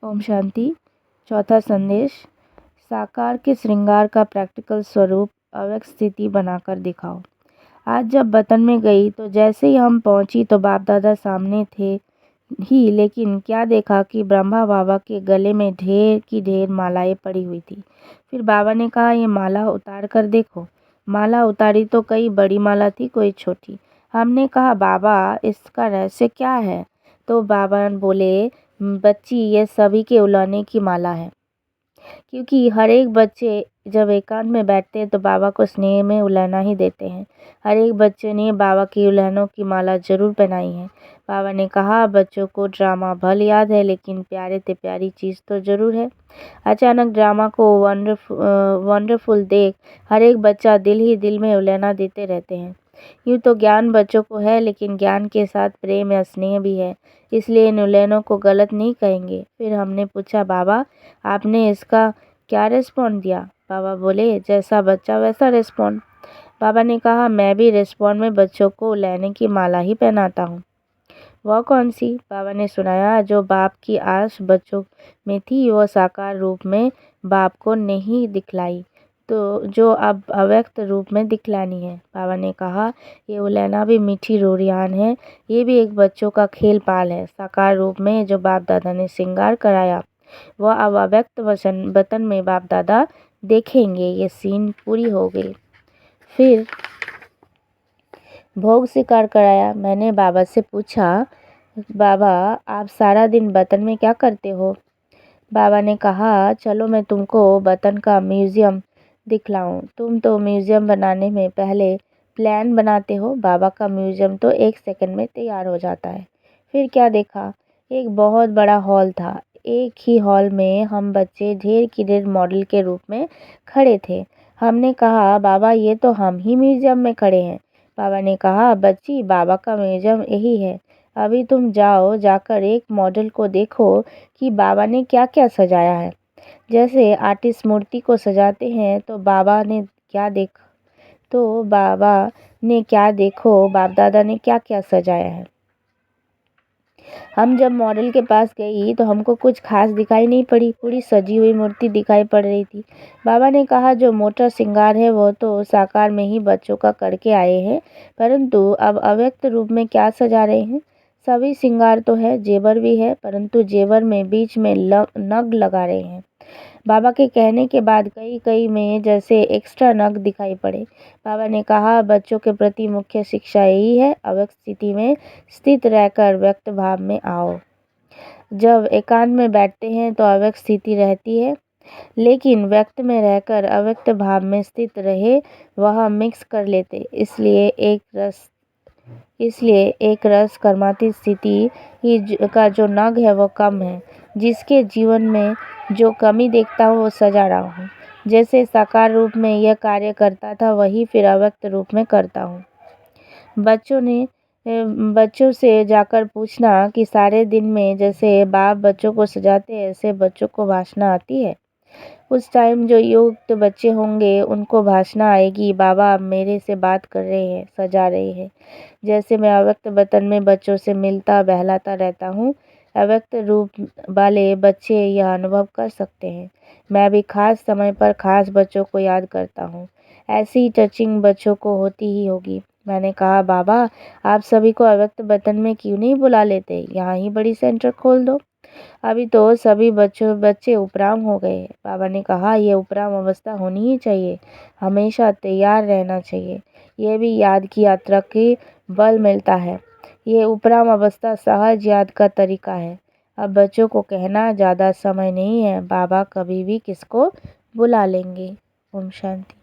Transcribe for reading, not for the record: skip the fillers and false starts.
ओम शांति। चौथा संदेश, साकार के श्रृंगार का प्रैक्टिकल स्वरूप अव्यक्त स्थिति बनाकर दिखाओ। आज जब वतन में गई तो जैसे ही हम पहुंची तो बाप दादा सामने थे ही, लेकिन क्या देखा कि ब्रह्मा बाबा के गले में ढेर की ढेर मालाएं पड़ी हुई थी। फिर बाबा ने कहा, ये माला उतार कर देखो। माला उतारी तो कई बड़ी माला थी, कोई छोटी। हमने कहा, बाबा इसका रहस्य क्या है? तो बाबा बोले, बच्ची, ये सभी के उलाने की माला है। क्योंकि हर एक बच्चे जब एकांत में बैठते हैं तो बाबा को स्नेह में उलाना ही देते हैं। हर एक बच्चे ने बाबा की उलानों की माला जरूर पहनाई है। बाबा ने कहा, बच्चों को ड्रामा भल याद है, लेकिन प्यारे से प्यारी चीज़ तो जरूर है। अचानक ड्रामा को वंडरफुल देख हर एक बच्चा दिल ही दिल में उलाना देते रहते हैं। यूँ तो ज्ञान बच्चों को है, लेकिन ज्ञान के साथ प्रेम या स्नेह भी है, इसलिए इन उलयनों को गलत नहीं कहेंगे। फिर हमने पूछा, बाबा आपने इसका क्या रिस्पॉन्ड दिया? बाबा बोले, जैसा बच्चा वैसा रिस्पॉन्ड। बाबा ने कहा, मैं भी रिस्पॉन्ड में बच्चों को उलयने की माला ही पहनाता हूँ। वह कौन सी? बाबा ने सुनाया, जो बाप की आश बच्चों में थी वह साकार रूप में बाप को नहीं दिखलाई, तो जो अब अव्यक्त रूप में दिखलानी है। बाबा ने कहा, ये उलैना भी मीठी रोरियान है, ये भी एक बच्चों का खेल पाल है। साकार रूप में जो बाप दादा ने श्रृंगार कराया वह अब अव्यक्त वतन में बाप दादा देखेंगे। ये सीन पूरी हो गई। फिर भोग स्वीकार कराया। मैंने बाबा से पूछा, बाबा आप सारा दिन वतन में क्या करते हो? बाबा ने कहा, चलो मैं तुमको वतन का म्यूजियम दिखलाऊं। तुम तो म्यूजियम बनाने में पहले प्लान बनाते हो, बाबा का म्यूजियम तो 1 सेकंड में तैयार हो जाता है। फिर क्या देखा? एक बहुत बड़ा हॉल था। एक ही हॉल में हम बच्चे ढेर की ढेर मॉडल के रूप में खड़े थे। हमने कहा, बाबा ये तो हम ही म्यूजियम में खड़े हैं। बाबा ने कहा, बच्ची, बाबा का म्यूजियम यही है। अभी तुम जाओ, जाकर एक मॉडल को देखो कि बाबा ने क्या क्या सजाया है। जैसे आर्टिस्ट मूर्ति को सजाते हैं तो बाबा ने क्या देखो बाप दादा ने क्या क्या सजाया है। हम जब मॉडल के पास गई तो हमको कुछ खास दिखाई नहीं पड़ी, पूरी सजी हुई मूर्ति दिखाई पड़ रही थी। बाबा ने कहा, जो मोटा श्रृंगार है वो तो साकार में ही बच्चों का करके आए हैं, परंतु अब अव्यक्त रूप में क्या सजा रहे हैं? सभी श्रृंगार तो है, जेवर भी है, परंतु जेवर में बीच में नग लगा रहे हैं। बाबा के कहने के बाद कई कई में जैसे एक्स्ट्रा नग दिखाई पड़े। बाबा ने कहा, बच्चों के प्रति मुख्य शिक्षा यही है, अव्यक्त स्थिति में स्थित रहकर व्यक्त भाव में आओ। जब एकांत में बैठते हैं तो अव्यक्त स्थिति रहती है, लेकिन व्यक्त में रहकर अव्यक्त भाव में स्थित रहे वह मिक्स कर लेते। इसलिए एक रस कर्मातीत स्थिति का जो नग है वो कम है। जिसके जीवन में जो कमी देखता हूँ वो सजा रहा हूँ। जैसे साकार रूप में यह कार्य करता था वही फिर अव्यक्त रूप में करता हूँ। बच्चों से जाकर पूछना कि सारे दिन में जैसे बाप बच्चों को सजाते हैं ऐसे बच्चों को भाषणा आती है। उस टाइम जो युक्त बच्चे होंगे उनको भाषणा आएगी, बाबा अब मेरे से बात कर रहे हैं, सजा रहे हैं। जैसे मैं अव्यक्त वतन में बच्चों से मिलता बहलाता रहता हूँ, अव्यक्त रूप वाले बच्चे यह अनुभव कर सकते हैं। मैं भी खास समय पर खास बच्चों को याद करता हूँ। ऐसी टचिंग बच्चों को होती ही होगी। मैंने कहा, बाबा आप सभी को अव्यक्त वतन में क्यों नहीं बुला लेते? यहाँ ही बड़ी सेंटर खोल दो। अभी तो सभी बच्चे उपराम हो गए। बाबा ने कहा, ये उपराम अवस्था होनी ही चाहिए, हमेशा तैयार रहना चाहिए। ये भी याद की यात्रा की बल मिलता है। ये उपराम अवस्था सहज याद का तरीका है। अब बच्चों को कहना ज़्यादा समय नहीं है, बाबा कभी भी किसको बुला लेंगे। ओम शांति।